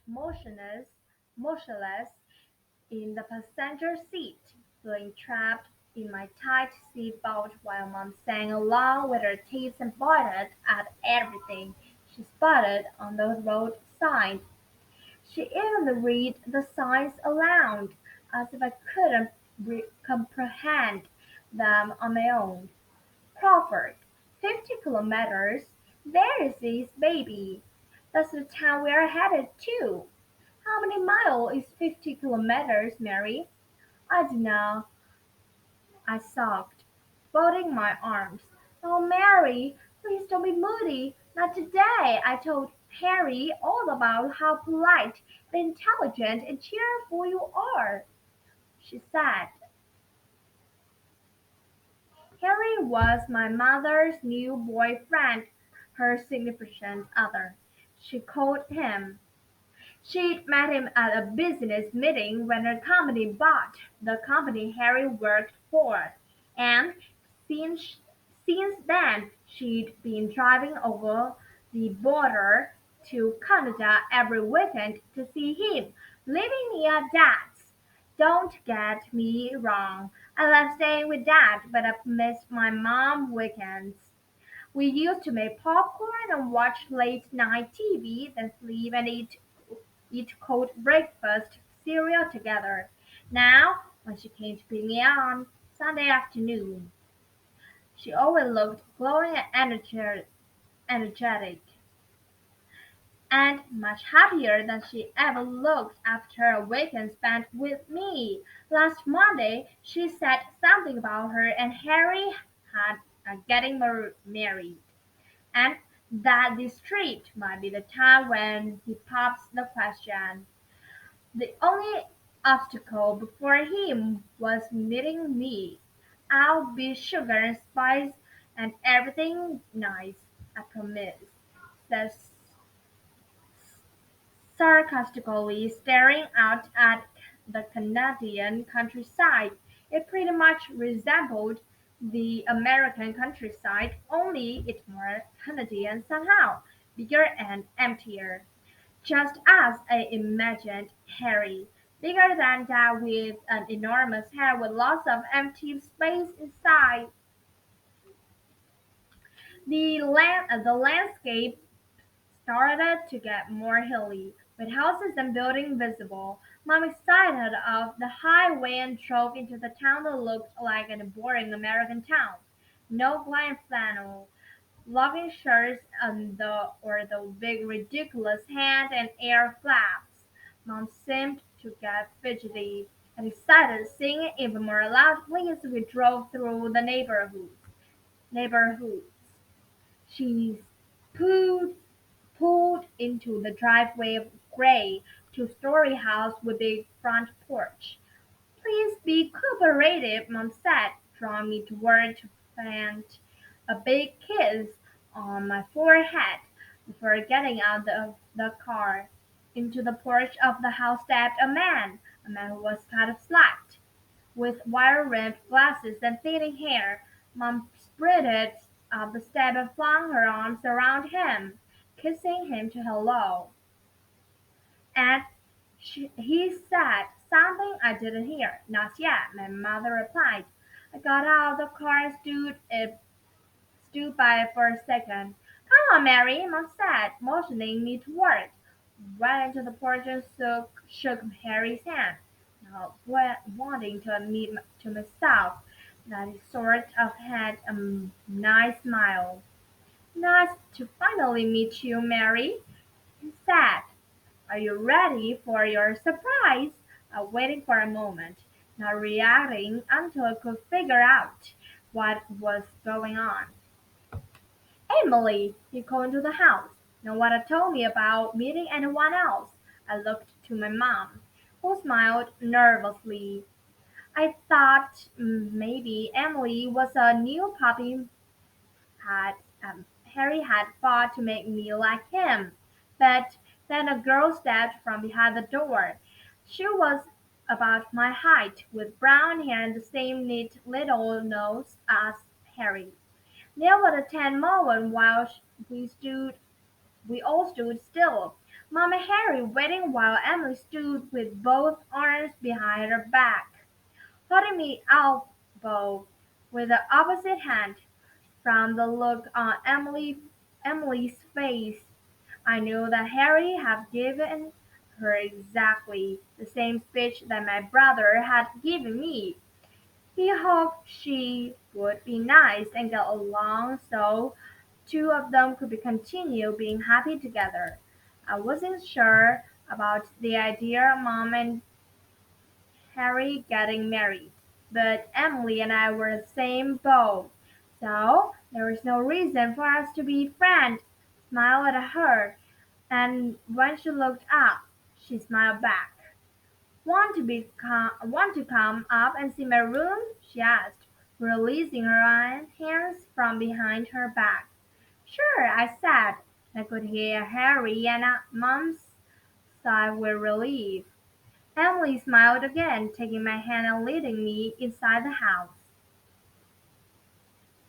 motionless in the passenger seat, feeling trapped in my tight seatbelt while Mom sang along with her teeth and pointed at everything she spotted on the road signs. She even read the signs aloud, as if I couldn't comprehend them on my own. Crawford, 50 kilometers. There is his baby. That's the town we're headed to. How many miles is 50 kilometers, Mary? I don't know, I sobbed, folding my arms. Oh, Mary, please don't be moody. Not today. I told Harry all about how polite and intelligent and cheerful you are, she said. Harry was my mother's new boyfriend, her significant other. She called him. She'd met him at a business meeting when her company bought the company Harry worked for, and since, since then she'd been driving over the border to Canada every weekend to see him, living near Dad's. Don't get me wrong, I love staying with Dad, but I've missed my mom weekends. We used to make popcorn and watch late night TV, then sleep and eat cold breakfast cereal together. Now, when she came to pick me up on Sunday afternoon, she always looked glowing and energetic, and much happier than she ever looked after a weekend spent with me. Last Monday, she said something about her and Harry had getting married, and that this trip might be the time when he pops the question. The only obstacle before him was meeting me. I'll be sugar and spice and everything nice, I promise, said sarcastically, staring out at the Canadian countryside. It pretty much resembled the American countryside, only it's more Canadian somehow, bigger and emptier. Just as I imagined Harry, bigger than that with an enormous head with lots of empty space inside. The landscape started to get more hilly, with houses and buildings visible. Mom excited off the highway and drove into the town that looked like a boring American town. No blind flannel, loving shirts and the big ridiculous hand and air flaps. Mom seemed to get fidgety and excited, singing even more loudly as we drove through the neighborhoods. She pulled into the driveway of gray two-story house with big front porch. Please be cooperative, Mom said, drawing me toward to plant a big kiss on my forehead before getting out of the car. Into the porch of the house stepped a man who was kind of slight, with wire-rimmed glasses and thinning hair. Mom sprinted up the step and flung her arms around him, kissing him to hello. And he said something I didn't hear. Not yet, my mother replied. I got out of the car and stood by it for a second. Come on, Mary, Mom said, motioning me toward. Went into the porch and shook Harry's hand, not wanting to admit to myself that he sort of had a nice smile. Nice to finally meet you, Mary, he said. Are you ready for your surprise? Waiting for a moment, not reacting until I could figure out what was going on. Emily, he called into the house. No one had told me about meeting anyone else. I looked to my mom, who smiled nervously. I thought maybe Emily was a new puppy had Harry had fought to make me like him. But then a girl stepped from behind the door. She was about my height, with brown hair and the same neat little nose as Harry. There was a tense moment while we all stood still, Mom and Harry waiting while Emily stood with both arms behind her back, holding me elbow with the opposite hand. From the look on Emily's face, I knew that Harry had given her exactly the same speech that my brother had given me. He hoped she would be nice and get along so two of them could continue being happy together. I wasn't sure about the idea of Mom and Harry getting married, but Emily and I were the same boat, so there was no reason for us to be friends. Smiled at her, and when she looked up, she smiled back. Want to come up and see my room? She asked, releasing her hands from behind her back. Sure, I said. I could hear Harry and Mom's sigh with relief. Emily smiled again, taking my hand and leading me inside the house.